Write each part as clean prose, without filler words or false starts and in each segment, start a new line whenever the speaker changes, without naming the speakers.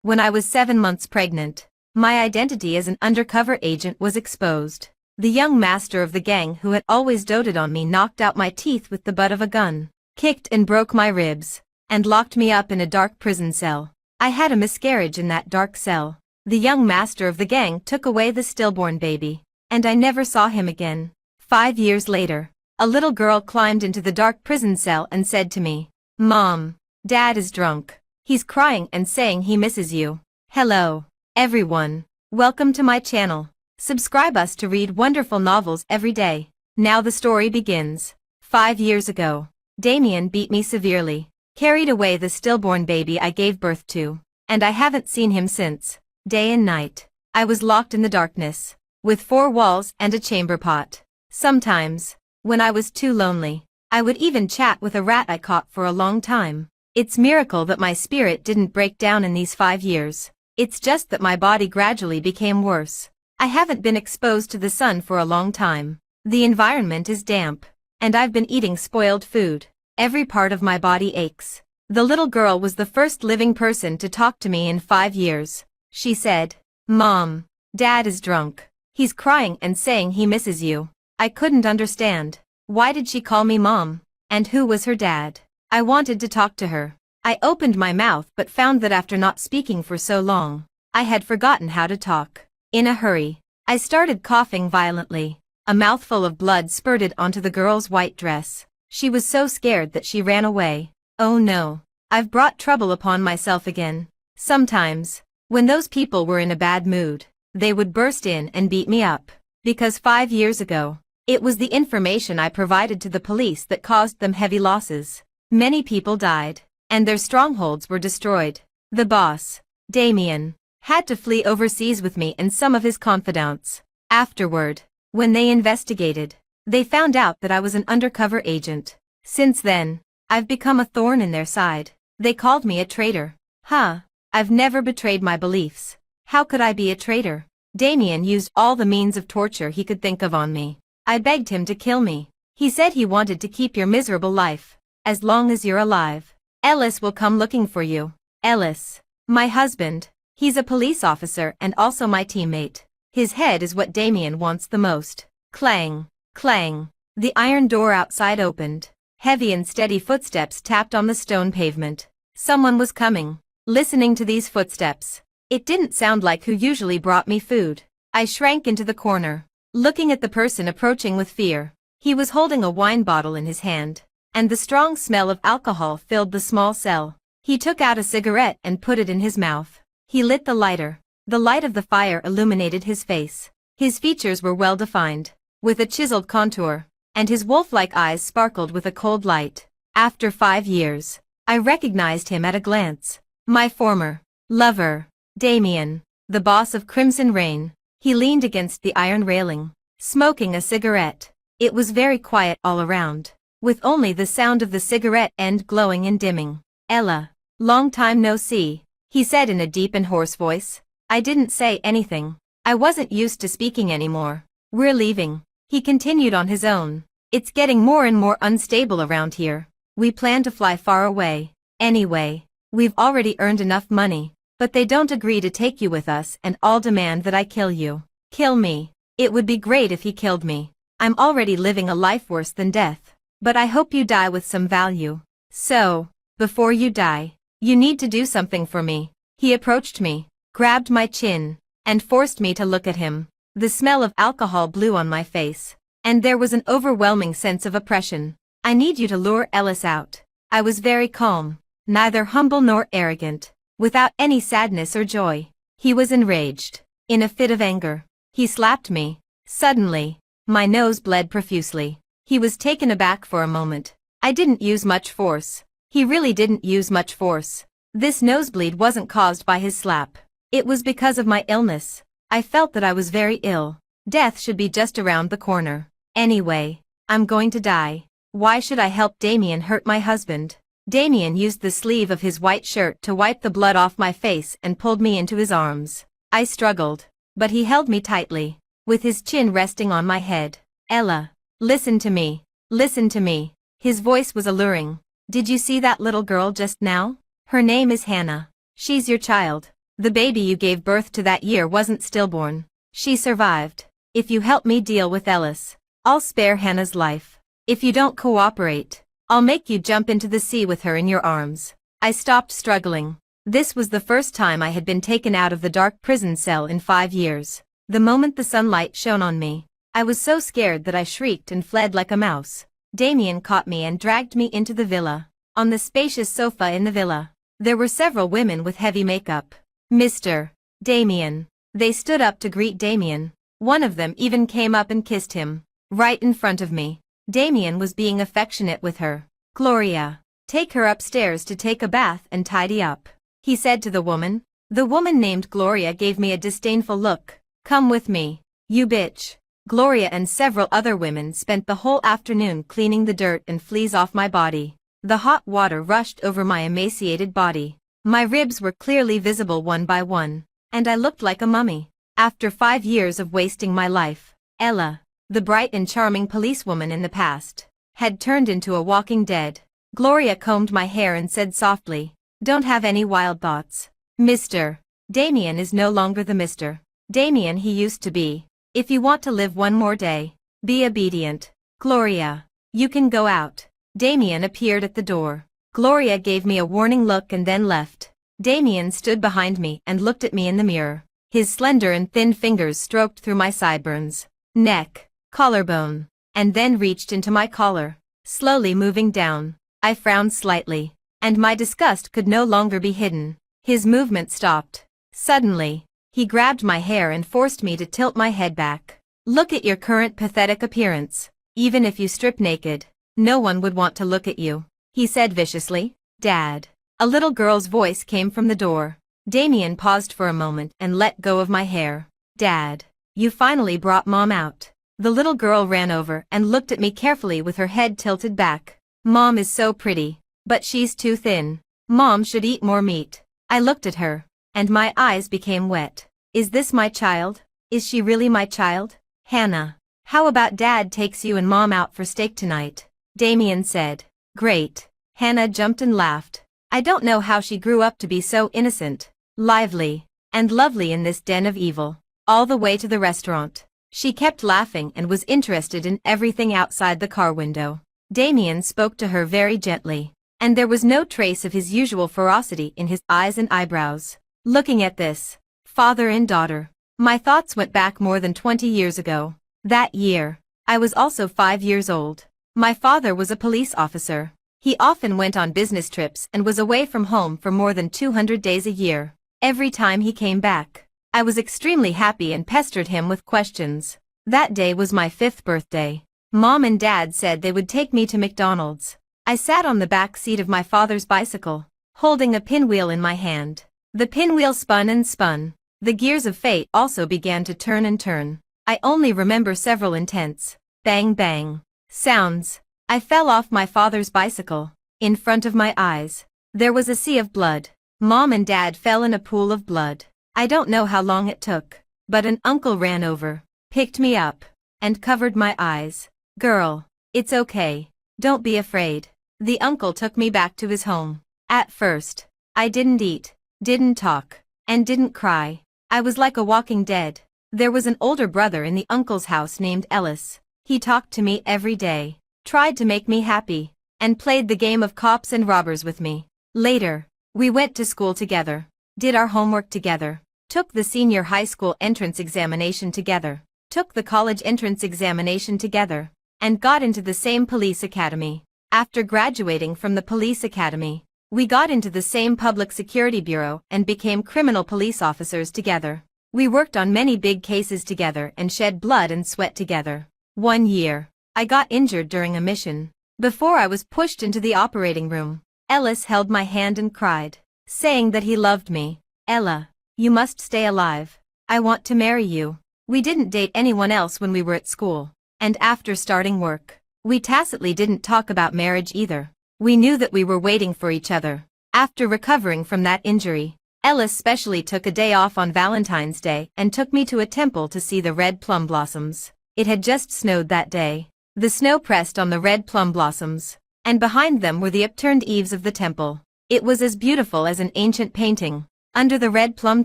When I was 7 months pregnant, my identity as an undercover agent was exposed. The young master of the gang who had always doted on me knocked out my teeth with the butt of a gun, kicked and broke my ribs, and locked me up in a dark prison cell. I had a miscarriage in that dark cell. The young master of the gang took away the stillborn baby, and I never saw him again. 5 years later, a little girl climbed into the dark prison cell and said to me, "Mom, Dad is drunk. He's crying and saying he misses you." Hello, everyone. Welcome to my channel. Subscribe us to read wonderful novels every day. Now the story begins. 5 years ago, Damien beat me severely, carried away the stillborn baby I gave birth to, and I haven't seen him since. Day and night, I was locked in the darkness, with 4 walls and a chamber pot. Sometimes, when I was too lonely, I would even chat with a rat I caught for a long time. It's a miracle that my spirit didn't break down in these 5 years. It's just that my body gradually became worse. I haven't been exposed to the sun for a long time. The environment is damp, and I've been eating spoiled food. Every part of my body aches. The little girl was the first living person to talk to me in 5 years. She said, "Mom, Dad is drunk. He's crying and saying he misses you." I couldn't understand. Why did she call me Mom? And who was her dad? I wanted to talk to her. I opened my mouth but found that after not speaking for so long, I had forgotten how to talk. In a hurry, I started coughing violently. A mouthful of blood spurted onto the girl's white dress. She was so scared that she ran away. Oh no, I've brought trouble upon myself again. Sometimes, when those people were in a bad mood, they would burst in and beat me up. Because 5 years ago, it was the information I provided to the police that caused them heavy losses. Many people died, and their strongholds were destroyed. The boss, Damien, had to flee overseas with me and some of his confidants. Afterward, when they investigated, they found out that I was an undercover agent. Since then, I've become a thorn in their side. They called me a traitor. I've never betrayed my beliefs. How could I be a traitor? Damien used all the means of torture he could think of on me. I begged him to kill me. He said he wanted to keep your miserable life. As long as you're alive, Ellis will come looking for you. Ellis, my husband. He's a police officer and also my teammate. His head is what Damien wants the most. Clang, clang. The iron door outside opened. Heavy and steady footsteps tapped on the stone pavement. Someone was coming. Listening to these footsteps, it didn't sound like who usually brought me food. I shrank into the corner, looking at the person approaching with fear. He was holding a wine bottle in his hand, and the strong smell of alcohol filled the small cell. He took out a cigarette and put it in his mouth. He lit the lighter. The light of the fire illuminated his face. His features were well defined, with a chiseled contour, and his wolf-like eyes sparkled with a cold light. After 5 years, I recognized him at a glance. My former lover, Damien, the boss of Crimson Rain. He leaned against the iron railing, smoking a cigarette. It was very quiet all around, with only the sound of the cigarette end glowing and dimming. "Ella, long time no see," he said in a deep and hoarse voice. I didn't say anything. I wasn't used to speaking anymore. "We're leaving," he continued on his own. "It's getting more and more unstable around here. We plan to fly far away. Anyway, we've already earned enough money, but they don't agree to take you with us and all demand that I kill you." "Kill me?" It would be great if he killed me. I'm already living a life worse than death. But I hope you die with some value. So, before you die, you need to do something for me. He approached me, grabbed my chin, and forced me to look at him. The smell of alcohol blew on my face, and there was an overwhelming sense of oppression. "I need you to lure Ellis out." I was very calm, neither humble nor arrogant, without any sadness or joy. He was enraged. In a fit of anger, he slapped me. Suddenly, my nose bled profusely. He was taken aback for a moment. I didn't use much force. He really didn't use much force. This nosebleed wasn't caused by his slap. It was because of my illness. I felt that I was very ill. Death should be just around the corner. Anyway, I'm going to die. Why should I help Damien hurt my husband? Damien used the sleeve of his white shirt to wipe the blood off my face and pulled me into his arms. I struggled, but he held me tightly, with his chin resting on my head. "Ella, listen to me. Listen to me." His voice was alluring. "Did you see that little girl just now? Her name is Hannah. She's your child. The baby you gave birth to that year wasn't stillborn. She survived. If you help me deal with Ellis, I'll spare Hannah's life. If you don't cooperate, I'll make you jump into the sea with her in your arms." I stopped struggling. This was the first time I had been taken out of the dark prison cell in 5 years. The moment the sunlight shone on me, I was so scared that I shrieked and fled like a mouse. Damien caught me and dragged me into the villa. On the spacious sofa in the villa, there were several women with heavy makeup. "Mr. Damien." They stood up to greet Damien. One of them even came up and kissed him, right in front of me. Damien was being affectionate with her. "Gloria, take her upstairs to take a bath and tidy up," he said to the woman. The woman named Gloria gave me a disdainful look. "Come with me, you bitch." Gloria and several other women spent the whole afternoon cleaning the dirt and fleas off my body. The hot water rushed over my emaciated body. My ribs were clearly visible one by one, and I looked like a mummy. After 5 years of wasting my life, Ella, the bright and charming policewoman in the past, had turned into a walking dead. Gloria combed my hair and said softly, "Don't have any wild thoughts. Mr. Damien is no longer the Mr. Damien he used to be. If you want to live one more day, be obedient. Gloria, you can go out." Damien appeared at the door. Gloria gave me a warning look and then left. Damien stood behind me and looked at me in the mirror. His slender and thin fingers stroked through my sideburns, neck, collarbone, and then reached into my collar, slowly moving down. I frowned slightly, and my disgust could no longer be hidden. His movement stopped. Suddenly, he grabbed my hair and forced me to tilt my head back. "Look at your current pathetic appearance. Even if you strip naked, no one would want to look at you," he said viciously. "Dad." A little girl's voice came from the door. Damien paused for a moment and let go of my hair. "Dad, you finally brought Mom out." The little girl ran over and looked at me carefully with her head tilted back. "Mom is so pretty, but she's too thin. Mom should eat more meat." I looked at her, and my eyes became wet. "Is this my child? Is she really my child? Hannah, how about Dad takes you and Mom out for steak tonight?" Damien said. "Great." Hannah jumped and laughed. I don't know how she grew up to be so innocent, lively, and lovely in this den of evil. All the way to the restaurant, she kept laughing and was interested in everything outside the car window. Damien spoke to her very gently, and there was no trace of his usual ferocity in his eyes and eyebrows. Looking at this, father and daughter, my thoughts went back more than 20 years ago. That year, I was also 5 years old. My father was a police officer. He often went on business trips and was away from home for more than 200 days a year. Every time he came back, I was extremely happy and pestered him with questions. That day was my 5th birthday. Mom and Dad said they would take me to McDonald's. I sat on the back seat of my father's bicycle, holding a pinwheel in my hand. The pinwheel spun and spun. The gears of fate also began to turn and turn. I only remember several intense, bang bang sounds. I fell off my father's bicycle. In front of my eyes, there was a sea of blood. Mom and Dad fell in a pool of blood. I don't know how long it took, but an uncle ran over, picked me up, and covered my eyes. "Girl, it's okay. Don't be afraid." The uncle took me back to his home. At first, I didn't eat, didn't talk, and didn't cry. I was like a walking dead. There was an older brother in the uncle's house named Ellis. He talked to me every day, tried to make me happy, and played the game of cops and robbers with me. Later, we went to school together, did our homework together, took the senior high school entrance examination together, took the college entrance examination together, and got into the same police academy. After graduating from the police academy, we got into the same public security bureau and became criminal police officers together. We worked on many big cases together and shed blood and sweat together. One year, I got injured during a mission. Before I was pushed into the operating room, Ellis held my hand and cried, saying that he loved me. "Ella, you must stay alive. I want to marry you." We didn't date anyone else when we were at school, and after starting work, we tacitly didn't talk about marriage either. We knew that we were waiting for each other. After recovering from that injury, Ellis specially took a day off on Valentine's Day and took me to a temple to see the red plum blossoms. It had just snowed that day. The snow pressed on the red plum blossoms, and behind them were the upturned eaves of the temple. It was as beautiful as an ancient painting. Under the red plum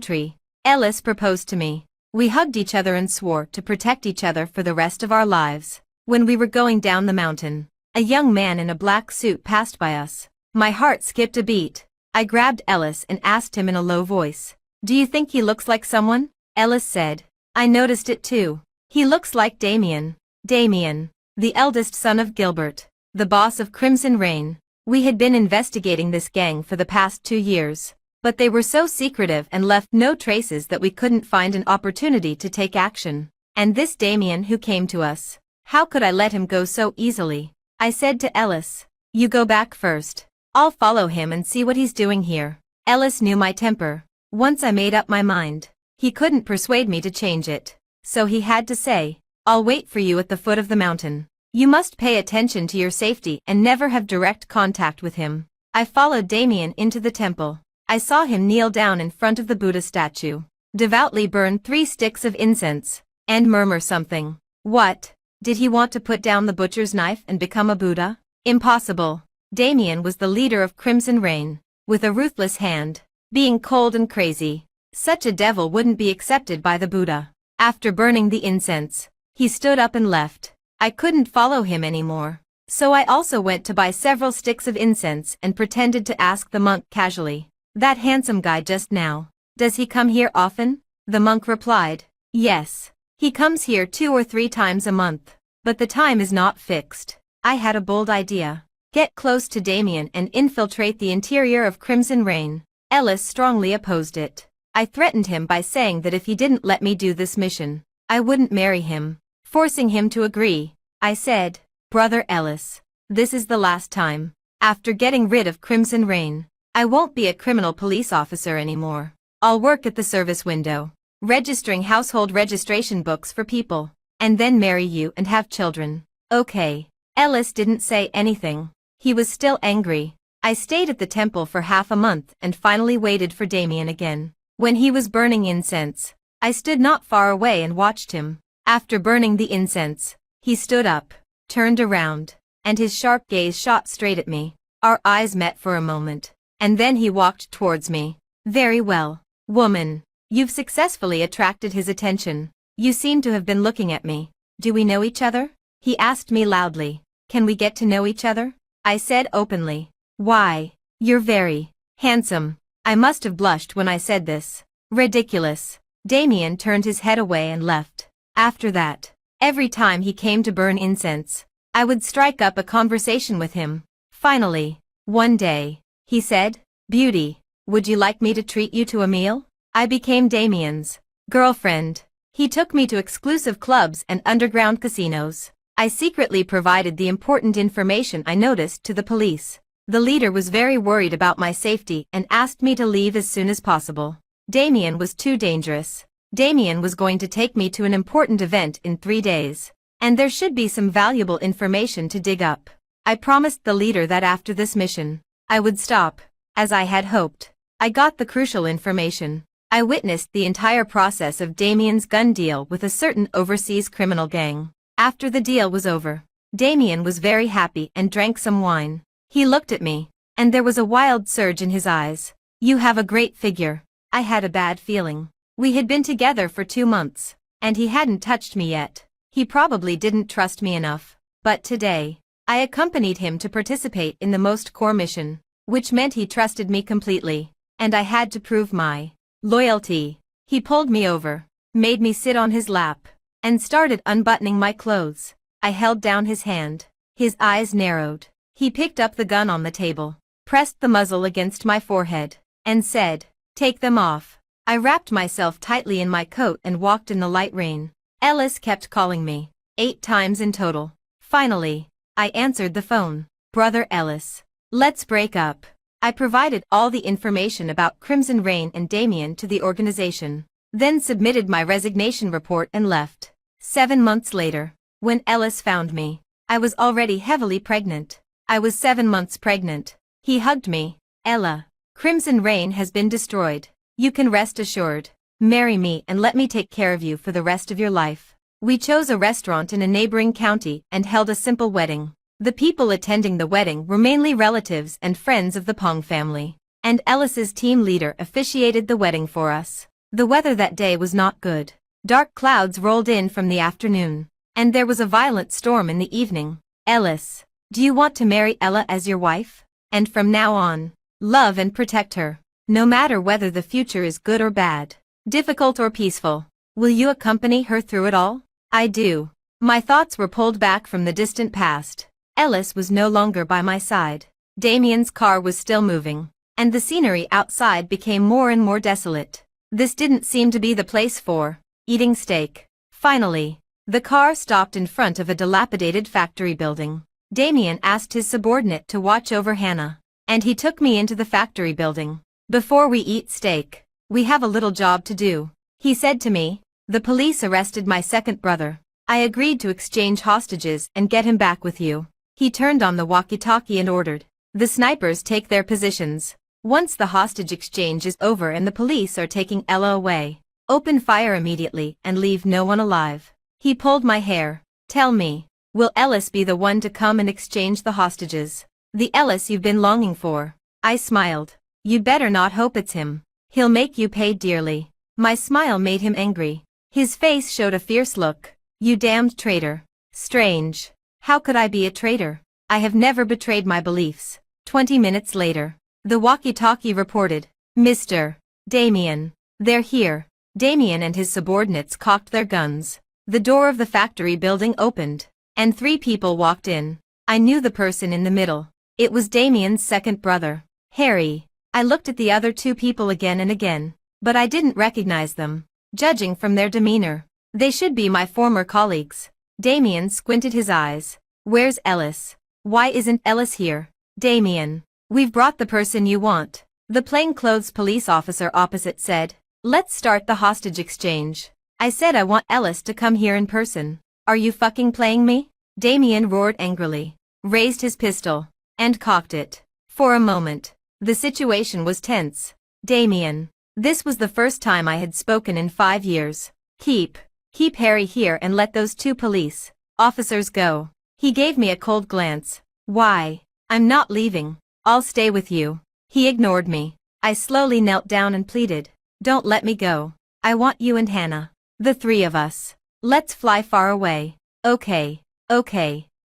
tree, Ellis proposed to me. We hugged each other and swore to protect each other for the rest of our lives. When we were going down the mountain, a young man in a black suit passed by us. My heart skipped a beat. I grabbed Ellis and asked him in a low voice, "Do you think he looks like someone?" Ellis said, "I noticed it too. He looks like Damien." Damien, the eldest son of Gilbert, the boss of Crimson Rain. We had been investigating this gang for the past 2 years, but they were so secretive and left no traces that we couldn't find an opportunity to take action. And this Damien who came to us, how could I let him go so easily? I said to Ellis, "You go back first. I'll follow him and see what he's doing here." Ellis knew my temper. Once I made up my mind, he couldn't persuade me to change it. So he had to say, "I'll wait for you at the foot of the mountain. You must pay attention to your safety and never have direct contact with him." I followed Damien into the temple. I saw him kneel down in front of the Buddha statue, devoutly burn 3 sticks of incense, and murmur something. What? Did he want to put down the butcher's knife and become a Buddha? Impossible. Damien was the leader of Crimson Rain, with a ruthless hand, being cold and crazy. Such a devil wouldn't be accepted by the Buddha. After burning the incense, he stood up and left. I couldn't follow him anymore. So I also went to buy several sticks of incense and pretended to ask the monk casually, "That handsome guy just now, does he come here often?" The monk replied, "Yes. He comes here 2 or 3 times a month, but the time is not fixed." I had a bold idea. Get close to Damien and infiltrate the interior of Crimson Rain. Ellis strongly opposed it. I threatened him by saying that if he didn't let me do this mission, I wouldn't marry him. Forcing him to agree, I said, "Brother Ellis, this is the last time. After getting rid of Crimson Rain, I won't be a criminal police officer anymore. I'll work at the service window, registering household registration books for people, and then marry you and have children." Okay. Ellis didn't say anything. He was still angry. I stayed at the temple for half a month and finally waited for Damien again. When he was burning incense, I stood not far away and watched him. After burning the incense, he stood up, turned around, and his sharp gaze shot straight at me. Our eyes met for a moment, and then he walked towards me. "Very well, woman. You've successfully attracted his attention. You seem to have been looking at me. Do we know each other?" He asked me loudly. "Can we get to know each other?" I said openly. "Why, you're very handsome." I must have blushed when I said this. Ridiculous. Damien turned his head away and left. After that, every time he came to burn incense, I would strike up a conversation with him. Finally, one day, he said, "Beauty, would you like me to treat you to a meal?" I became Damien's girlfriend. He took me to exclusive clubs and underground casinos. I secretly provided the important information I noticed to the police. The leader was very worried about my safety and asked me to leave as soon as possible. Damien was too dangerous. Damien was going to take me to an important event in 3 days, and there should be some valuable information to dig up. I promised the leader that after this mission, I would stop, as I had hoped. I got the crucial information. I witnessed the entire process of Damien's gun deal with a certain overseas criminal gang. After the deal was over, Damien was very happy and drank some wine. He looked at me, and there was a wild surge in his eyes. "You have a great figure." I had a bad feeling. We had been together for 2 months, and he hadn't touched me yet. He probably didn't trust me enough. But today, I accompanied him to participate in the most core mission, which meant he trusted me completely, and I had to prove my loyalty. He pulled me over, made me sit on his lap, and started unbuttoning my clothes. I held down his hand. His eyes narrowed. He picked up the gun on the table, pressed the muzzle against my forehead, and said, "Take them off." I wrapped myself tightly in my coat and walked in the light rain. Ellis kept calling me, 8 times in total. Finally, I answered the phone. "Brother Ellis, let's break up." I provided all the information about Crimson Rain and Damien to the organization, then submitted my resignation report and left. 7 months later, when Ellis found me, I was already heavily pregnant. I was 7 months pregnant. He hugged me. "Ella, Crimson Rain has been destroyed. You can rest assured. Marry me and let me take care of you for the rest of your life." We chose a restaurant in a neighboring county and held a simple wedding. The people attending the wedding were mainly relatives and friends of the Pong family, and Ellis's team leader officiated the wedding for us. The weather that day was not good. Dark clouds rolled in from the afternoon, and there was a violent storm in the evening. Ellis, do you want to marry Ella as your wife? And from now on, love and protect her, no matter whether the future is good or bad, difficult or peaceful. Will you accompany her through it all? I do. My thoughts were pulled back from the distant past. Ellis was no longer by my side. Damien's car was still moving, and the scenery outside became more and more desolate. This didn't seem to be the place for eating steak. Finally, the car stopped in front of a dilapidated factory building. Damien asked his subordinate to watch over Hannah, and he took me into the factory building. Before we eat steak, we have a little job to do, he said to me. The police arrested my second brother. I agreed to exchange hostages and get him back with you. He turned on the walkie-talkie and ordered the snipers take their positions. Once the hostage exchange is over and the police are taking Ella away, open fire immediately and leave no one alive. He pulled my hair. Tell me, will Ellis be the one to come and exchange the hostages? The Ellis you've been longing for. I smiled. You'd better not hope it's him. He'll make you pay dearly. My smile made him angry. His face showed a fierce look. You damned traitor. Strange. How could I be a traitor? I have never betrayed my beliefs. 20 minutes later, the walkie-talkie reported, Mr. Damien, they're here. Damien and his subordinates cocked their guns. The door of the factory building opened, and 3 people walked in. I knew the person in the middle. It was Damien's second brother, Harry. I looked at the other 2 people again and again, but I didn't recognize them. Judging from their demeanor, they should be my former colleagues. Damien squinted his eyes. Where's Ellis? Why isn't Ellis here? Damien, we've brought the person you want. The plainclothes police officer opposite said. Let's start the hostage exchange. I said I want Ellis to come here in person. Are you fucking playing me? Damien roared angrily, raised his pistol, and cocked it. For a moment, the situation was tense. Damien, this was the first time I had spoken in 5 years. Keep Harry here and let those 2 police officers go. He gave me a cold glance. Why? I'm not leaving. I'll stay with you. He ignored me. I slowly knelt down and pleaded. Don't let me go. I want you and Hannah. The 3 of us. Let's fly far away. Okay.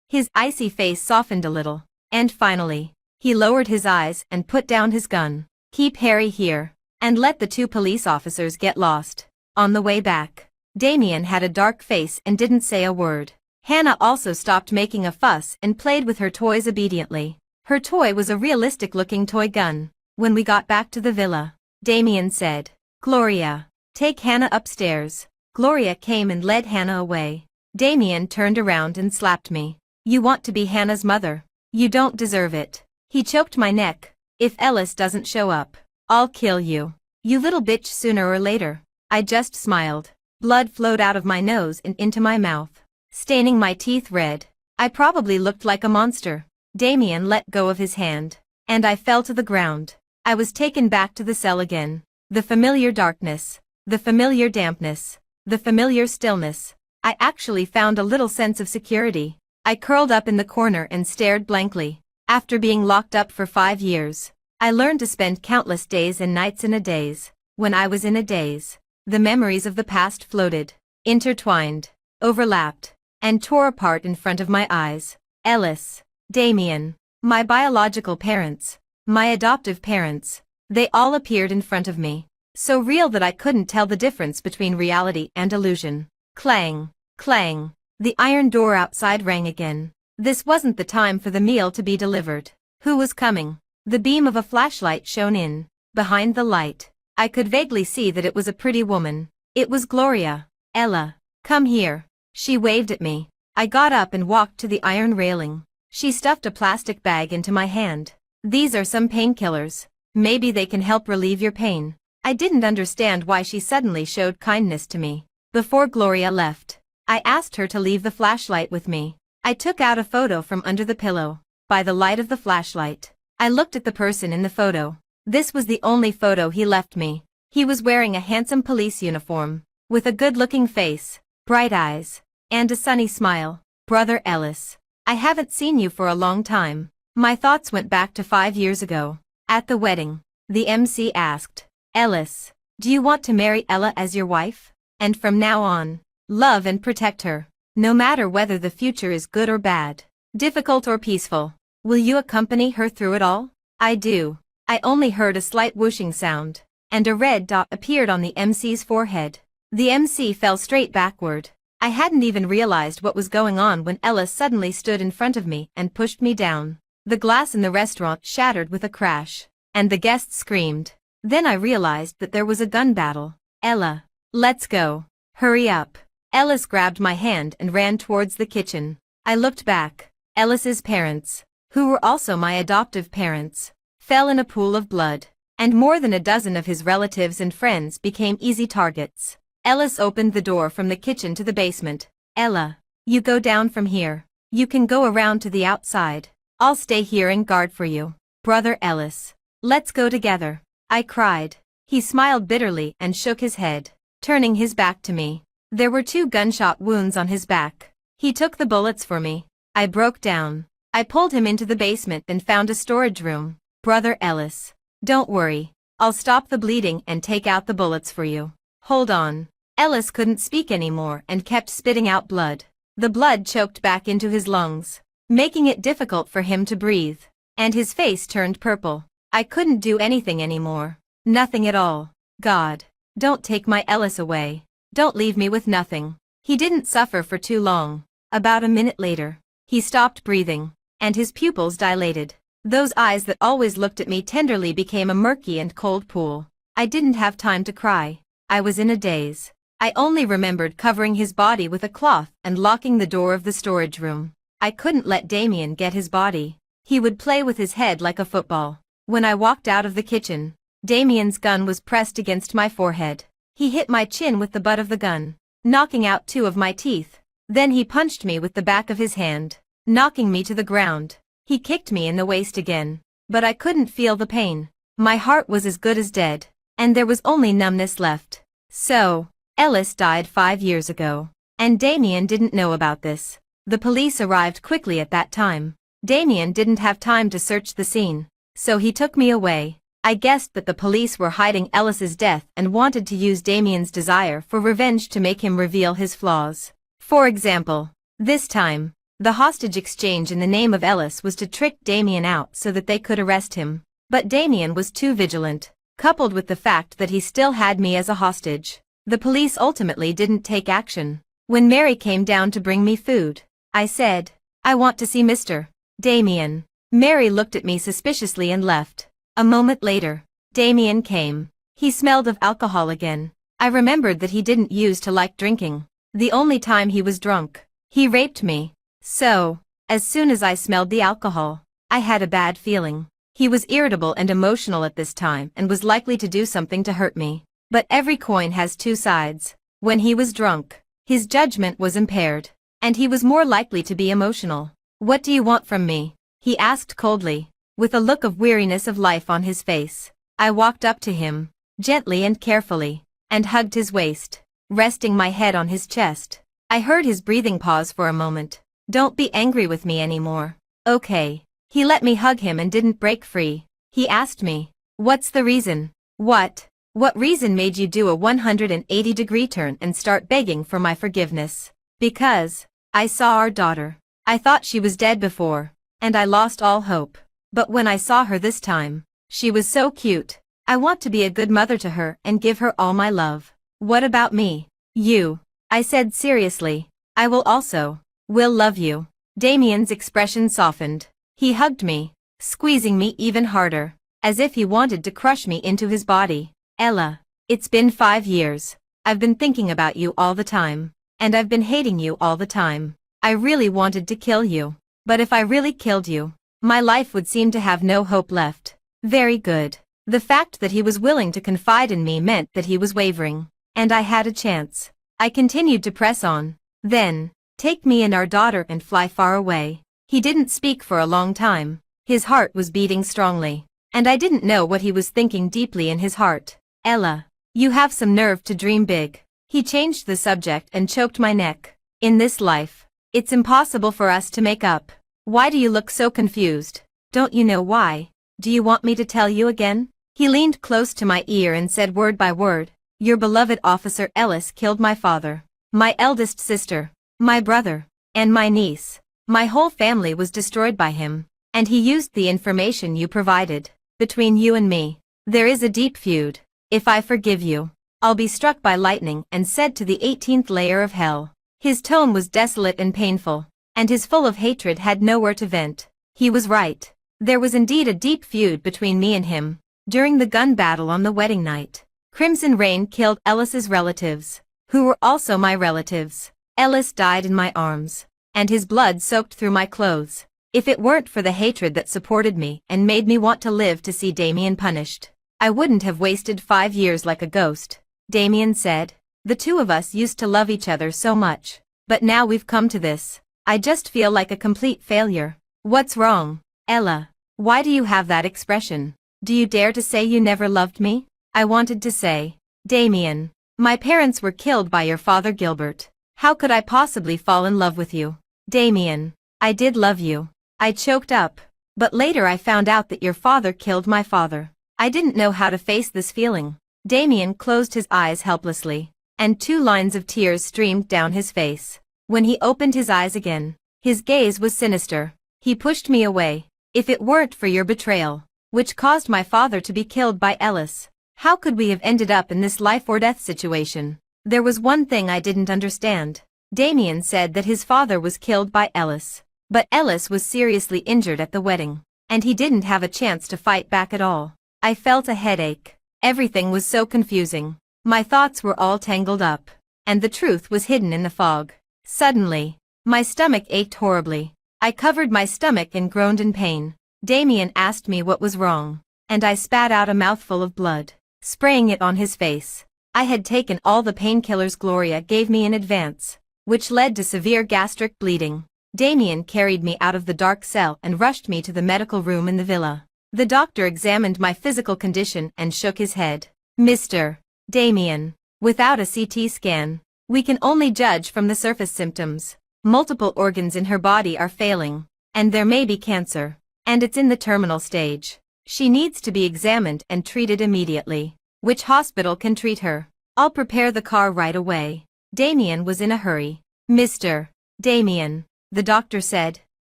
His icy face softened a little. And finally, he lowered his eyes and put down his gun. Keep Harry here, and let the 2 police officers get lost. On the way back, Damien had a dark face and didn't say a word. Hannah also stopped making a fuss and played with her toys obediently. Her toy was a realistic-looking toy gun. When we got back to the villa, Damien said, Gloria, take Hannah upstairs. Gloria came and led Hannah away. Damien turned around and slapped me. You want to be Hannah's mother? You don't deserve it. He choked my neck. If Ellis doesn't show up, I'll kill you. You little bitch sooner or later. I just smiled. Blood flowed out of my nose and into my mouth, staining my teeth red. I probably looked like a monster. Damien let go of his hand, and I fell to the ground. I was taken back to the cell again. The familiar darkness, the familiar dampness, the familiar stillness. I actually found a little sense of security. I curled up in the corner and stared blankly. After being locked up for 5 years, I learned to spend countless days and nights in a daze. When I was in a daze, the memories of the past floated, intertwined, overlapped, and tore apart in front of my eyes. Ellis, Damien, my biological parents, my adoptive parents, they all appeared in front of me, so real that I couldn't tell the difference between reality and illusion. Clang, clang, the iron door outside rang again. This wasn't the time for the meal to be delivered. Who was coming? The beam of a flashlight shone in. Behind the light, I could vaguely see that it was a pretty woman. It was Gloria. Ella, come here. She waved at me. I got up and walked to the iron railing. She stuffed a plastic bag into my hand. These are some painkillers. Maybe they can help relieve your pain. I didn't understand why she suddenly showed kindness to me. Before Gloria left, I asked her to leave the flashlight with me. I took out a photo from under the pillow. By the light of the flashlight, I looked at the person in the photo. This was the only photo he left me. He was wearing a handsome police uniform, with a good-looking face, bright eyes, and a sunny smile. Brother Ellis, I haven't seen you for a long time. My thoughts went back to 5 years ago. At the wedding, The MC asked. Ellis, do you want to marry Ella as your wife? And from now on, love and protect her, no matter whether the future is good or bad, difficult or peaceful. Will you accompany her through it all? I do. I only heard a slight whooshing sound, and a red dot appeared on the MC's forehead. The MC fell straight backward. I hadn't even realized what was going on when Ella suddenly stood in front of me and pushed me down. The glass in the restaurant shattered with a crash, and the guests screamed. Then I realized that there was a gun battle. Ella, let's go. Hurry up. Ellis grabbed my hand and ran towards the kitchen. I looked back. Ellis's parents, who were also my adoptive parents, fell in a pool of blood, and more than a dozen of his relatives and friends became easy targets. Ellis opened the door from the kitchen to the basement. Ella, you go down from here. You can go around to the outside. I'll stay here and guard for you. Brother Ellis, let's go together. I cried. He smiled bitterly and shook his head, turning his back to me. There were 2 gunshot wounds on his back. He took the bullets for me. I broke down. I pulled him into the basement and found a storage room. Brother Ellis, don't worry. I'll stop the bleeding and take out the bullets for you. Hold on. Ellis couldn't speak anymore and kept spitting out blood. The blood choked back into his lungs, making it difficult for him to breathe, and his face turned purple. I couldn't do anything anymore. Nothing at all. God, don't take my Ellis away. Don't leave me with nothing. He didn't suffer for too long. About a minute later, he stopped breathing, and his pupils dilated. Those eyes that always looked at me tenderly became a murky and cold pool. I didn't have time to cry. I was in a daze. I only remembered covering his body with a cloth and locking the door of the storage room. I couldn't let Damien get his body. He would play with his head like a football. When I walked out of the kitchen, Damien's gun was pressed against my forehead. He hit my chin with the butt of the gun, knocking out 2 of my teeth. Then he punched me with the back of his hand, knocking me to the ground. He kicked me in the waist again, but I couldn't feel the pain. My heart was as good as dead, and there was only numbness left. So, Ellis died 5 years ago, and Damien didn't know about this. The police arrived quickly at that time. Damien didn't have time to search the scene, so he took me away. I guessed that the police were hiding Ellis's death and wanted to use Damien's desire for revenge to make him reveal his flaws. For example, this time, the hostage exchange in the name of Ellis was to trick Damien out so that they could arrest him. But Damien was too vigilant, coupled with the fact that he still had me as a hostage. The police ultimately didn't take action. When Mary came down to bring me food, I said, I want to see Mr. Damien. Mary looked at me suspiciously and left. A moment later, Damien came. He smelled of alcohol again. I remembered that he didn't used to like drinking. The only time he was drunk, he raped me. So, as soon as I smelled the alcohol, I had a bad feeling. He was irritable and emotional at this time and was likely to do something to hurt me. But every coin has 2 sides. When he was drunk, his judgment was impaired, and he was more likely to be emotional. What do you want from me? He asked coldly, with a look of weariness of life on his face. I walked up to him, gently and carefully, and hugged his waist, resting my head on his chest. I heard his breathing pause for a moment. Don't be angry with me anymore. Okay. He let me hug him and didn't break free. He asked me, what's the reason? What reason made you do a 180-degree turn and start begging for my forgiveness? Because I saw our daughter. I thought she was dead before, and I lost all hope. But when I saw her this time, she was so cute. I want to be a good mother to her and give her all my love. What about me? You, I said seriously. I will love you. Damien's expression softened. He hugged me, squeezing me even harder, as if he wanted to crush me into his body. Ella, it's been 5 years. I've been thinking about you all the time, and I've been hating you all the time. I really wanted to kill you, but if I really killed you, my life would seem to have no hope left. Very good. The fact that he was willing to confide in me meant that he was wavering, and I had a chance. I continued to press on. Then, take me and our daughter and fly far away. He didn't speak for a long time. His heart was beating strongly, and I didn't know what he was thinking deeply in his heart. Ella, you have some nerve to dream big. He changed the subject and choked my neck. In this life, it's impossible for us to make up. Why do you look so confused? Don't you know why? Do you want me to tell you again? He leaned close to my ear and said word by word, "Your beloved Officer Ellis killed my father, my eldest sister, my brother, and my niece. My whole family was destroyed by him, and he used the information you provided. Between you and me, there is a deep feud. If I forgive you, I'll be struck by lightning and sent to the 18th layer of hell." His tone was desolate and painful, and his full of hatred had nowhere to vent. He was right. There was indeed a deep feud between me and him. During the gun battle on the wedding night, Crimson Rain killed Ellis's relatives, who were also my relatives. Ellis died in my arms, and his blood soaked through my clothes. If it weren't for the hatred that supported me and made me want to live to see Damien punished, I wouldn't have wasted 5 years like a ghost. Damien said, "The two of us used to love each other so much, but now we've come to this. I just feel like a complete failure." "What's wrong, Ella? Why do you have that expression? Do you dare to say you never loved me?" I wanted to say, "Damien, my parents were killed by your father Gilbert. How could I possibly fall in love with you?" "Damien, I did love you." I choked up. "But later I found out that your father killed my father. I didn't know how to face this feeling." Damien closed his eyes helplessly, and 2 lines of tears streamed down his face. When he opened his eyes again, his gaze was sinister. He pushed me away. "If it weren't for your betrayal, which caused my father to be killed by Ellis, how could we have ended up in this life-or-death situation?" There was one thing I didn't understand. Damien said that his father was killed by Ellis, but Ellis was seriously injured at the wedding, and he didn't have a chance to fight back at all. I felt a headache. Everything was so confusing. My thoughts were all tangled up, and the truth was hidden in the fog. Suddenly, my stomach ached horribly. I covered my stomach and groaned in pain. Damien asked me what was wrong, and I spat out a mouthful of blood, spraying it on his face. I had taken all the painkillers Gloria gave me in advance, which led to severe gastric bleeding. Damien carried me out of the dark cell and rushed me to the medical room in the villa. The doctor examined my physical condition and shook his head. "Mr. Damien, without a CT scan, we can only judge from the surface symptoms. Multiple organs in her body are failing, and there may be cancer, and it's in the terminal stage. She needs to be examined and treated immediately. Which hospital can treat her?" "I'll prepare the car right away." Damien was in a hurry. "Mr. Damien," the doctor said,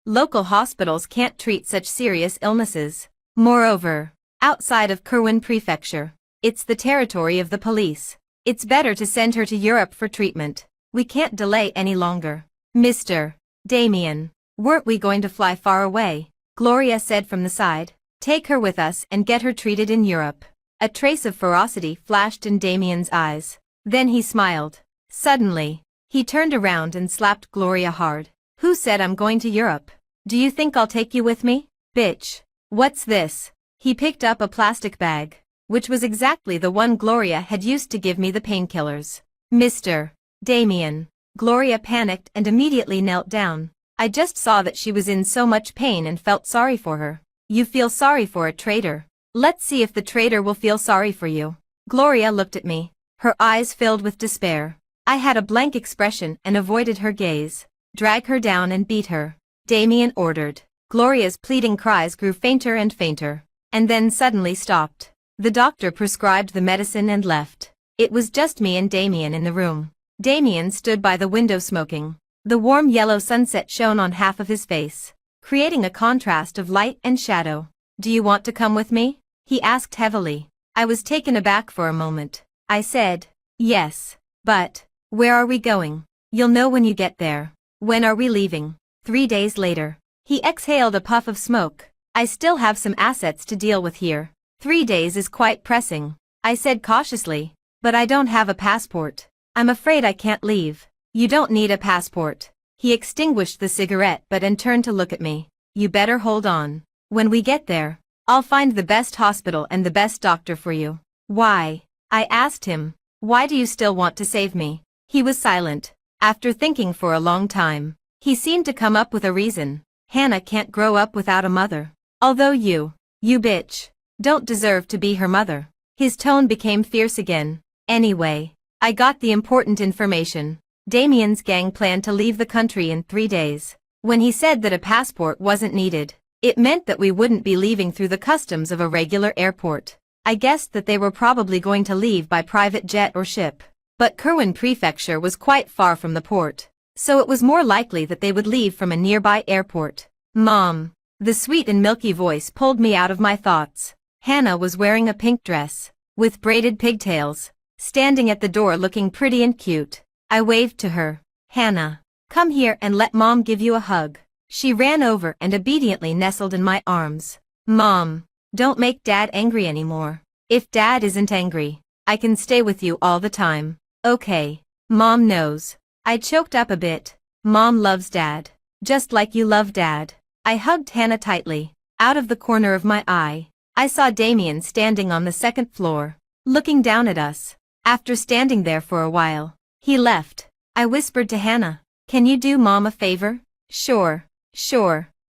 "local hospitals can't treat such serious illnesses. Moreover, outside of Kerwin Prefecture, it's the territory of the police. It's better to send her to Europe for treatment. We can't delay any longer." "Mr. Damien, weren't we going to fly far away?" Gloria said from the side. "Take her with us and get her treated in Europe." A trace of ferocity flashed in Damien's eyes. Then he smiled. Suddenly, he turned around and slapped Gloria hard. "Who said I'm going to Europe? Do you think I'll take you with me? Bitch. What's this?" He picked up a plastic bag, which was exactly the one Gloria had used to give me the painkillers. "Mr. Damien." Gloria panicked and immediately knelt down. I just saw that she was in so much pain and felt sorry for her. "You feel sorry for a traitor? Let's see if the traitor will feel sorry for you." Gloria looked at me, her eyes filled with despair. I had a blank expression and avoided her gaze. "Drag her down and beat her," Damien ordered. Gloria's pleading cries grew fainter and fainter, and then suddenly stopped. The doctor prescribed the medicine and left. It was just me and Damien in the room. Damien stood by the window smoking. The warm yellow sunset shone on half of his face, creating a contrast of light and shadow. "Do you want to come with me?" he asked heavily. I was taken aback for a moment. I said, "Yes, but where are we going?" "You'll know when you get there." "When are we leaving?" 3 days later. He exhaled a puff of smoke. "I still have some assets to deal with here. 3 days is quite pressing," I said cautiously. "But I don't have a passport. I'm afraid I can't leave." "You don't need a passport." He extinguished the cigarette and turned to look at me. "You better hold on. When we get there, I'll find the best hospital and the best doctor for you." "Why?" I asked him. "Why do you still want to save me?" He was silent. After thinking for a long time, he seemed to come up with a reason. "Hannah can't grow up without a mother. Although you bitch, don't deserve to be her mother." His tone became fierce again. "Anyway, I got the important information. Damien's gang planned to leave the country in 3 days. When he said that a passport wasn't needed, it meant that we wouldn't be leaving through the customs of a regular airport. I guessed that they were probably going to leave by private jet or ship. But Kerwin Prefecture was quite far from the port, so it was more likely that they would leave from a nearby airport. Mom. The sweet and milky voice pulled me out of my thoughts. Hannah was wearing a pink dress, with braided pigtails, standing at the door looking pretty and cute. I waved to her. Hannah, come here and let Mom give you a hug. She ran over and obediently nestled in my arms. Mom, don't make Dad angry anymore. If Dad isn't angry, I can stay with you all the time. Okay. Mom knows. I choked up a bit. Mom loves Dad. Just like you love Dad. I hugged Hannah tightly. Out of the corner of my eye, I saw Damien standing on the second floor, looking down at us. After standing there for a while, he left. I whispered to Hannah, can you do Mom a favor? Sure.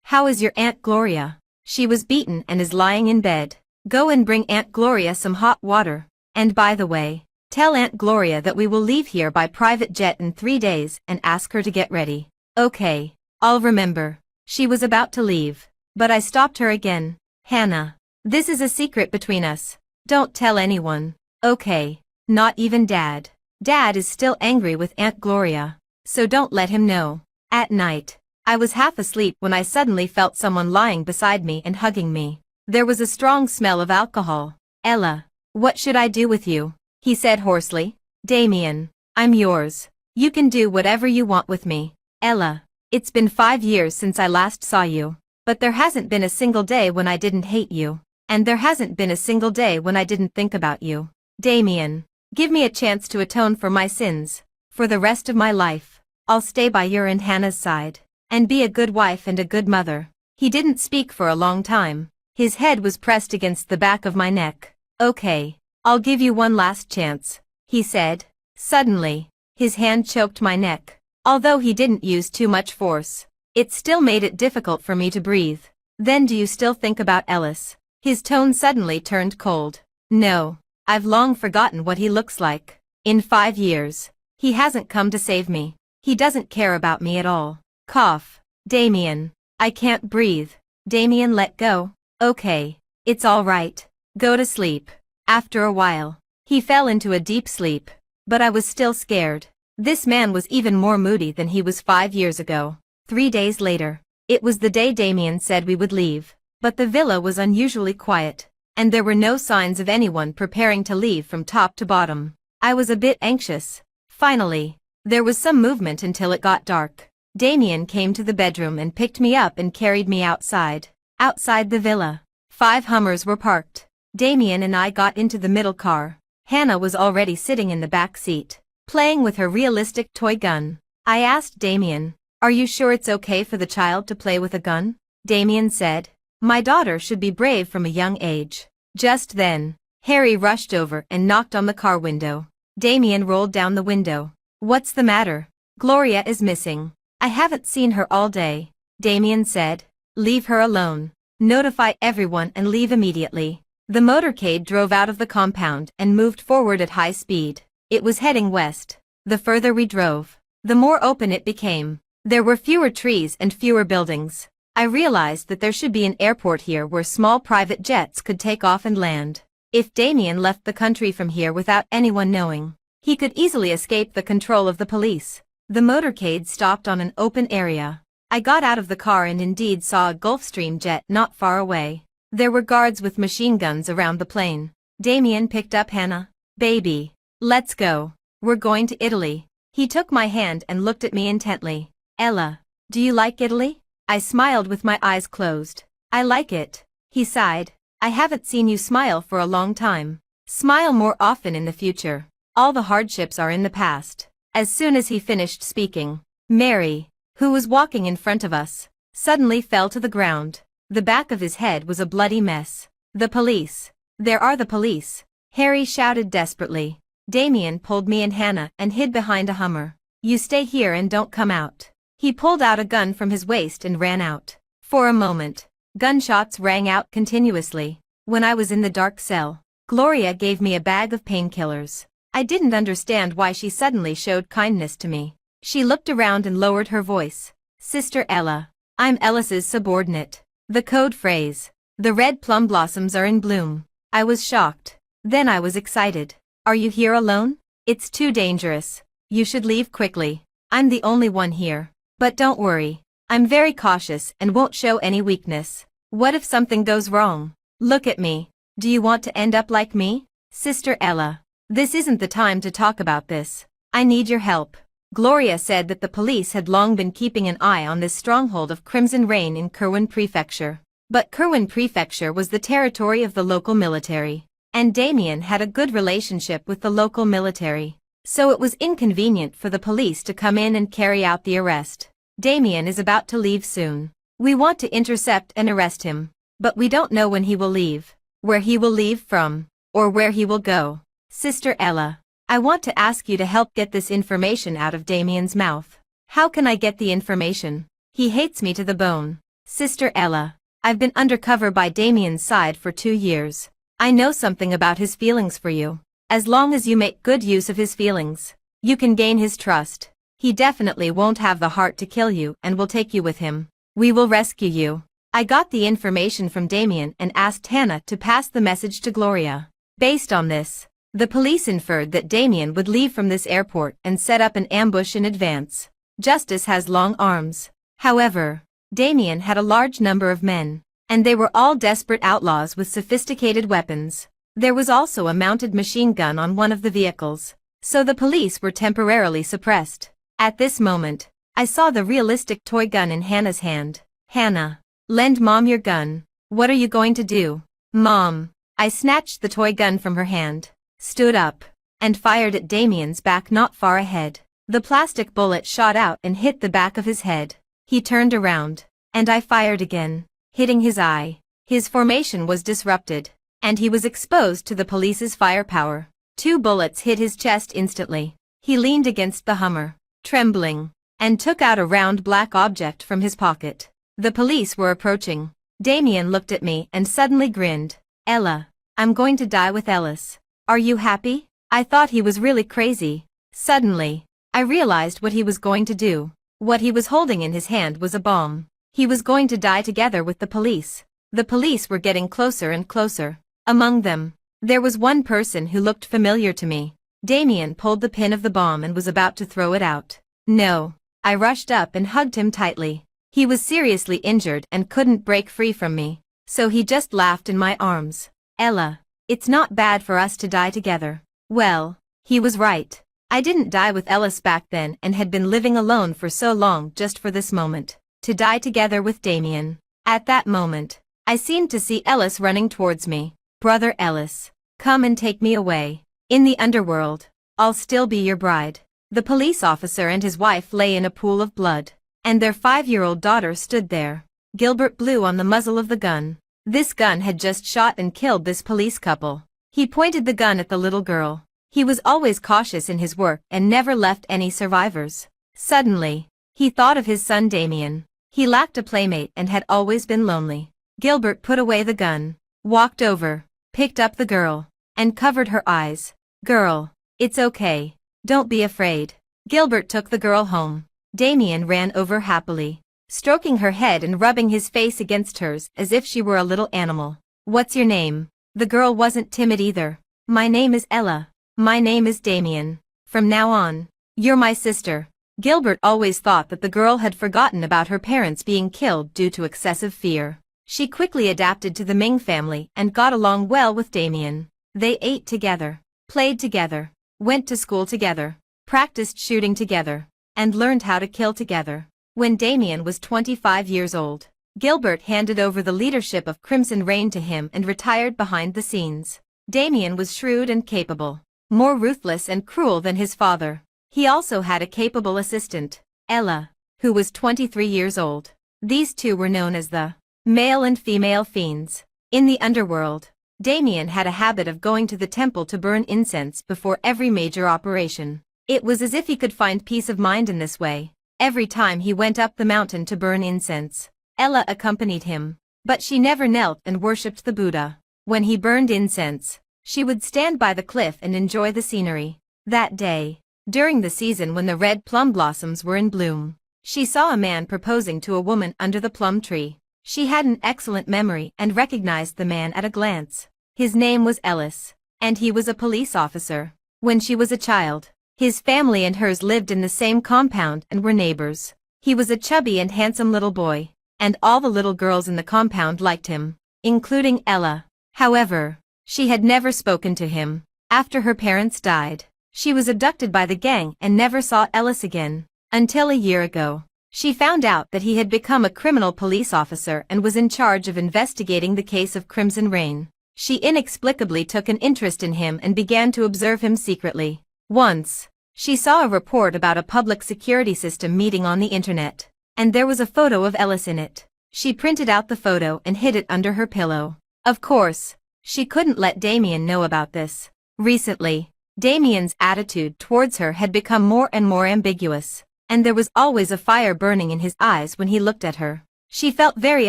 How is your Aunt Gloria? She was beaten and is lying in bed. Go and bring Aunt Gloria some hot water. And by the way, tell Aunt Gloria that we will leave here by private jet in 3 days and ask her to get ready. Okay, I'll remember. She was about to leave, but I stopped her again. Hannah, this is a secret between us. Don't tell anyone. Okay, not even Dad. Dad is still angry with Aunt Gloria, so don't let him know. At night, I was half asleep when I suddenly felt someone lying beside me and hugging me. There was a strong smell of alcohol. Ella, what should I do with you? He said hoarsely. Damien, I'm yours. You can do whatever you want with me. Ella, it's been 5 years since I last saw you, but there hasn't been a single day when I didn't hate you, and there hasn't been a single day when I didn't think about you. Damien, give me a chance to atone for my sins. For the rest of my life, I'll stay by your and Hannah's side, and be a good wife and a good mother. He didn't speak for a long time. His head was pressed against the back of my neck. Okay, I'll give you one last chance, he said. Suddenly, his hand choked my neck. Although he didn't use too much force, it still made it difficult for me to breathe. Then do you still think about Ellis? His tone suddenly turned cold. No, I've long forgotten what he looks like. In 5 years, he hasn't come to save me. He doesn't care about me at all. Cough. Damien, I can't breathe. Damien, let go. Okay, it's all right. Go to sleep. After a while, he fell into a deep sleep, but I was still scared. This man was even more moody than he was 5 years ago. 3 days later, it was the day Damien said we would leave, but the villa was unusually quiet, and there were no signs of anyone preparing to leave from top to bottom. I was a bit anxious. Finally, there was some movement until it got dark. Damien came to the bedroom and picked me up and carried me outside. Outside the villa, 5 Hummers were parked. Damien and I got into the middle car. Hannah was already sitting in the back seat, playing with her realistic toy gun. I asked Damien, are you sure it's okay for the child to play with a gun? Damien said, my daughter should be brave from a young age. Just then, Harry rushed over and knocked on the car window. Damien rolled down the window. What's the matter? Gloria is missing. I haven't seen her all day. Damien said, leave her alone. Notify everyone and leave immediately. The motorcade drove out of the compound and moved forward at high speed. It was heading west. The further we drove, the more open it became. There were fewer trees and fewer buildings. I realized that there should be an airport here where small private jets could take off and land. If Damien left the country from here without anyone knowing, he could easily escape the control of the police. The motorcade stopped on an open area. I got out of the car and indeed saw a Gulfstream jet not far away. There were guards with machine guns around the plane. Damien picked up Hannah. Baby, let's go. We're going to Italy. He took my hand and looked at me intently. Ella, do you like Italy? I smiled with my eyes closed. I like it. He sighed. I haven't seen you smile for a long time. Smile more often in the future. All the hardships are in the past. As soon as he finished speaking, Mary, who was walking in front of us, suddenly fell to the ground. The back of his head was a bloody mess. The police. There are the police. Harry shouted desperately. Damien pulled me and Hannah and hid behind a Hummer. You stay here and don't come out. He pulled out a gun from his waist and ran out. For a moment, gunshots rang out continuously. When I was in the dark cell, Gloria gave me a bag of painkillers. I didn't understand why she suddenly showed kindness to me. She looked around and lowered her voice. Sister Ella, I'm Ellis's subordinate. The code phrase. The red plum blossoms are in bloom. I was shocked. Then I was excited. Are you here alone? It's too dangerous. You should leave quickly. I'm the only one here. But don't worry. I'm very cautious and won't show any weakness. What if something goes wrong? Look at me. Do you want to end up like me? Sister Ella. This isn't the time to talk about this. I need your help. Gloria said that the police had long been keeping an eye on this stronghold of Crimson Rain in Kerwin Prefecture. But Kerwin Prefecture was the territory of the local military, and Damien had a good relationship with the local military. So it was inconvenient for the police to come in and carry out the arrest. Damien is about to leave soon. We want to intercept and arrest him, but we don't know when he will leave, where he will leave from, or where he will go. Sister Ella, I want to ask you to help get this information out of Damien's mouth. How can I get the information? He hates me to the bone. Sister Ella, I've been undercover by Damien's side for 2 years. I know something about his feelings for you. As long as you make good use of his feelings, you can gain his trust. He definitely won't have the heart to kill you and will take you with him. We will rescue you. I got the information from Damien and asked Hannah to pass the message to Gloria. Based on this, the police inferred that Damien would leave from this airport and set up an ambush in advance. Justice has long arms. However, Damien had a large number of men, and they were all desperate outlaws with sophisticated weapons. There was also a mounted machine gun on one of the vehicles, so the police were temporarily suppressed. At this moment, I saw the realistic toy gun in Hannah's hand. Hannah, lend Mom your gun. What are you going to do? Mom. I snatched the toy gun from her hand, stood up, and fired at Damien's back not far ahead. The plastic bullet shot out and hit the back of his head. He turned around, and I fired again, hitting his eye. His formation was disrupted, and he was exposed to the police's firepower. 2 bullets hit his chest instantly. He leaned against the Hummer, trembling, and took out a round black object from his pocket. The police were approaching. Damien looked at me and suddenly grinned. Ella, I'm going to die with Ellis. Are you happy? I thought he was really crazy. Suddenly, I realized what he was going to do. What he was holding in his hand was a bomb. He was going to die together with the police. The police were getting closer and closer. Among them, there was one person who looked familiar to me. Damien pulled the pin of the bomb and was about to throw it out. No. I rushed up and hugged him tightly. He was seriously injured and couldn't break free from me, so he just laughed in my arms. Ella, it's not bad for us to die together. Well, he was right. I didn't die with Ellis back then and had been living alone for so long just for this moment. To die together with Damien. At that moment, I seemed to see Ellis running towards me. Brother Ellis, come and take me away. In the underworld, I'll still be your bride. The police officer and his wife lay in a pool of blood, and their 5-year-old daughter stood there. Gilbert blew on the muzzle of the gun. This gun had just shot and killed this police couple. He pointed the gun at the little girl. He was always cautious in his work and never left any survivors. Suddenly, he thought of his son Damien. He lacked a playmate and had always been lonely. Gilbert put away the gun, walked over, picked up the girl, and covered her eyes. Girl, it's okay. Don't be afraid. Gilbert took the girl home. Damien ran over happily, stroking her head and rubbing his face against hers as if she were a little animal. What's your name? The girl wasn't timid either. My name is Ella. My name is Damien. From now on, you're my sister. Gilbert always thought that the girl had forgotten about her parents being killed due to excessive fear. She quickly adapted to the Ming family and got along well with Damien. They ate together, played together, went to school together, practiced shooting together, and learned how to kill together. When Damien was 25 years old, Gilbert handed over the leadership of Crimson Rain to him and retired behind the scenes. Damien was shrewd and capable, more ruthless and cruel than his father. He also had a capable assistant, Ella, who was 23 years old. These two were known as the male and female fiends. In the underworld, Damien had a habit of going to the temple to burn incense before every major operation. It was as if he could find peace of mind in this way. Every time he went up the mountain to burn incense, Ella accompanied him, but she never knelt and worshipped the Buddha. When he burned incense, she would stand by the cliff and enjoy the scenery. That day, during the season when the red plum blossoms were in bloom, she saw a man proposing to a woman under the plum tree. She had an excellent memory and recognized the man at a glance. His name was Ellis, and he was a police officer. When she was a child, his family and hers lived in the same compound and were neighbors. He was a chubby and handsome little boy, and all the little girls in the compound liked him, including Ella. However, she had never spoken to him. After her parents died, she was abducted by the gang and never saw Ellis again, until a year ago. She found out that he had become a criminal police officer and was in charge of investigating the case of Crimson Rain. She inexplicably took an interest in him and began to observe him secretly. Once, she saw a report about a public security system meeting on the internet, and there was a photo of Ellis in it. She printed out the photo and hid it under her pillow. Of course, she couldn't let Damien know about this. Recently, Damien's attitude towards her had become more and more ambiguous, and there was always a fire burning in his eyes when he looked at her. She felt very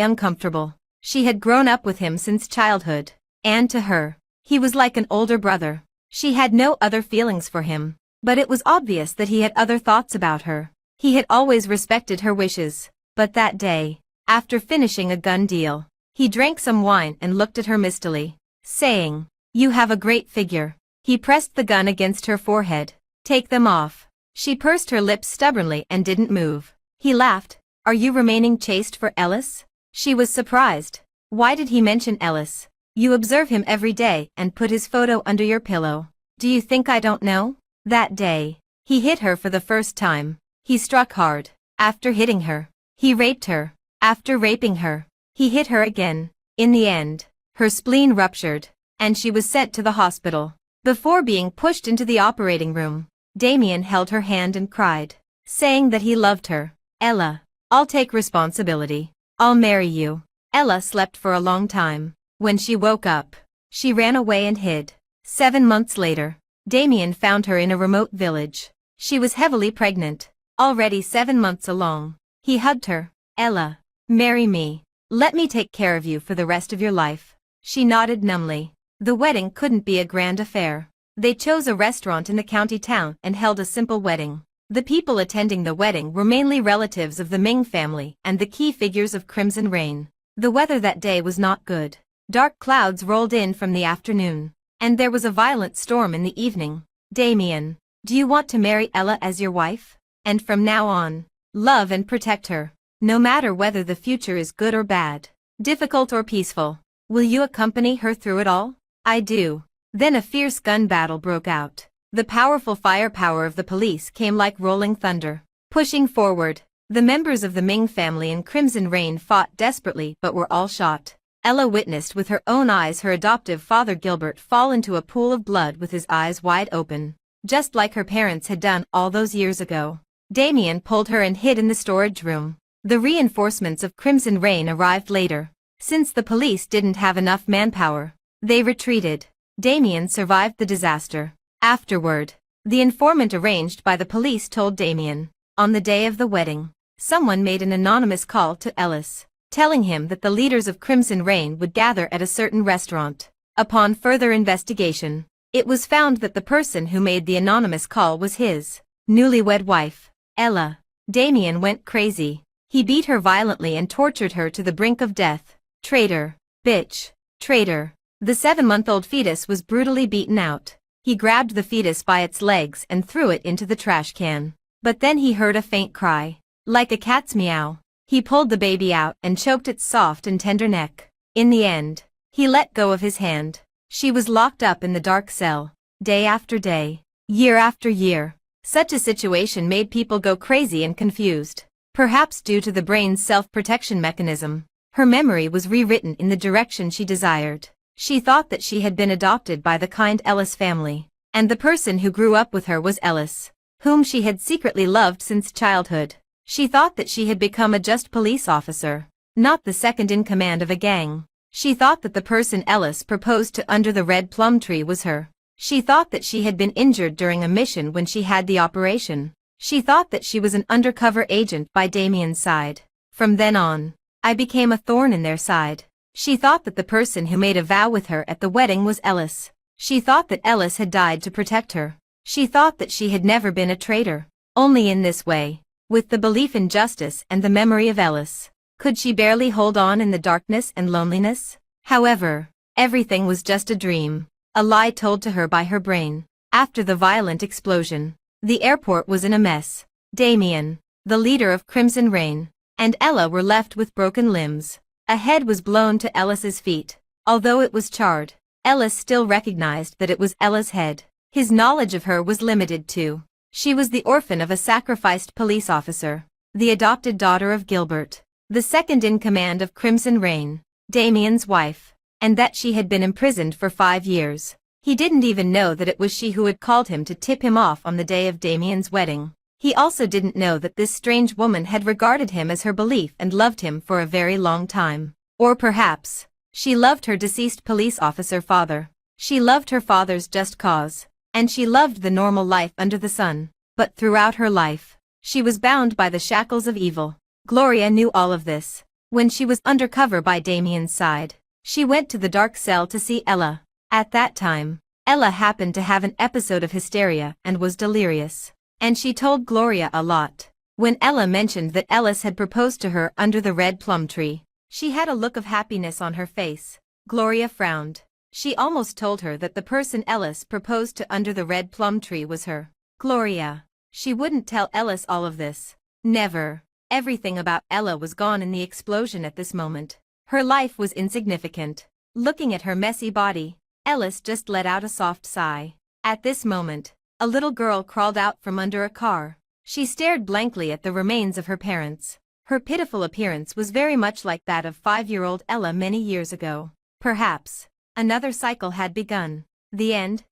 uncomfortable. She had grown up with him since childhood, and to her, he was like an older brother. She had no other feelings for him, but it was obvious that he had other thoughts about her. He had always respected her wishes, but that day, after finishing a gun deal, he drank some wine and looked at her mistily, saying, "You have a great figure." He pressed the gun against her forehead. "Take them off." She pursed her lips stubbornly and didn't move. He laughed. "Are you remaining chaste for Ellis?" She was surprised. Why did he mention Ellis? "You observe him every day and put his photo under your pillow. Do you think I don't know?" That day, he hit her for the first time. He struck hard. After hitting her, he raped her. After raping her, he hit her again. In the end, her spleen ruptured, and she was sent to the hospital. Before being pushed into the operating room, Damien held her hand and cried, saying that he loved her. "Ella, I'll take responsibility. I'll marry you." Ella slept for a long time. When she woke up, she ran away and hid. 7 months later, Damien found her in a remote village. She was heavily pregnant, already 7 months along. He hugged her. "Ella, marry me. Let me take care of you for the rest of your life." She nodded numbly. The wedding couldn't be a grand affair. They chose a restaurant in the county town and held a simple wedding. The people attending the wedding were mainly relatives of the Ming family and the key figures of Crimson Rain. The weather that day was not good. Dark clouds rolled in from the afternoon, and there was a violent storm in the evening. "Damien, do you want to marry Ella as your wife? And from now on, love and protect her, no matter whether the future is good or bad, difficult or peaceful. Will you accompany her through it all?" "I do." Then a fierce gun battle broke out. The powerful firepower of the police came like rolling thunder. Pushing forward, the members of the Ming family and Crimson Rain fought desperately but were all shot. Ella witnessed with her own eyes her adoptive father Gilbert fall into a pool of blood with his eyes wide open, just like her parents had done all those years ago. Damien pulled her and hid in the storage room. The reinforcements of Crimson Rain arrived later. Since the police didn't have enough manpower, they retreated. Damien survived the disaster. Afterward, the informant arranged by the police told Damien, on the day of the wedding, someone made an anonymous call to Ellis, telling him that the leaders of Crimson Rain would gather at a certain restaurant. Upon further investigation, it was found that the person who made the anonymous call was his newlywed wife, Ella. Damien went crazy. He beat her violently and tortured her to the brink of death. "Traitor, bitch, traitor." The 7-month-old fetus was brutally beaten out. He grabbed the fetus by its legs and threw it into the trash can. But then he heard a faint cry, like a cat's meow. He pulled the baby out and choked its soft and tender neck. In the end, he let go of his hand. She was locked up in the dark cell, day after day, year after year. Such a situation made people go crazy and confused. Perhaps due to the brain's self-protection mechanism, her memory was rewritten in the direction she desired. She thought that she had been adopted by the kind Ellis family, and the person who grew up with her was Ellis, whom she had secretly loved since childhood. She thought that she had become a just police officer, not the second in command of a gang. She thought that the person Ellis proposed to under the red plum tree was her. She thought that she had been injured during a mission when she had the operation. She thought that she was an undercover agent by Damien's side. From then on, I became a thorn in their side. She thought that the person who made a vow with her at the wedding was Ellis. She thought that Ellis had died to protect her. She thought that she had never been a traitor. Only in this way, with the belief in justice and the memory of Ellis, could she barely hold on in the darkness and loneliness. However, Everything was just a dream, a lie told to her by her brain. After the violent explosion, the airport was in a mess. Damien, the leader of Crimson Rain, and Ella were left with broken limbs. A head was blown to Ellis's feet. Although it was charred, Ellis still recognized that it was Ella's head. His knowledge of her was limited too. She was the orphan of a sacrificed police officer, the adopted daughter of Gilbert, the second in command of Crimson Rain, Damien's wife, and that she had been imprisoned for 5 years. He didn't even know that it was she who had called him to tip him off on the day of Damien's wedding. He also didn't know that this strange woman had regarded him as her belief and loved him for a very long time. Or perhaps, she loved her deceased police officer father. She loved her father's just cause, and she loved the normal life under the sun. But throughout her life, she was bound by the shackles of evil. Gloria knew all of this. When she was undercover by Damien's side, she went to the dark cell to see Ella. At that time, Ella happened to have an episode of hysteria and was delirious. And she told Gloria a lot. When Ella mentioned that Ellis had proposed to her under the red plum tree, she had a look of happiness on her face. Gloria frowned. She almost told her that the person Ellis proposed to under the red plum tree was her. Gloria. She wouldn't tell Ellis all of this. Never. Everything about Ella was gone in the explosion at this moment. Her life was insignificant. Looking at her messy body, Ellis just let out a soft sigh. At this moment, a little girl crawled out from under a car. She stared blankly at the remains of her parents. Her pitiful appearance was very much like that of 5-year-old Ella many years ago. Perhaps another cycle had begun. The end.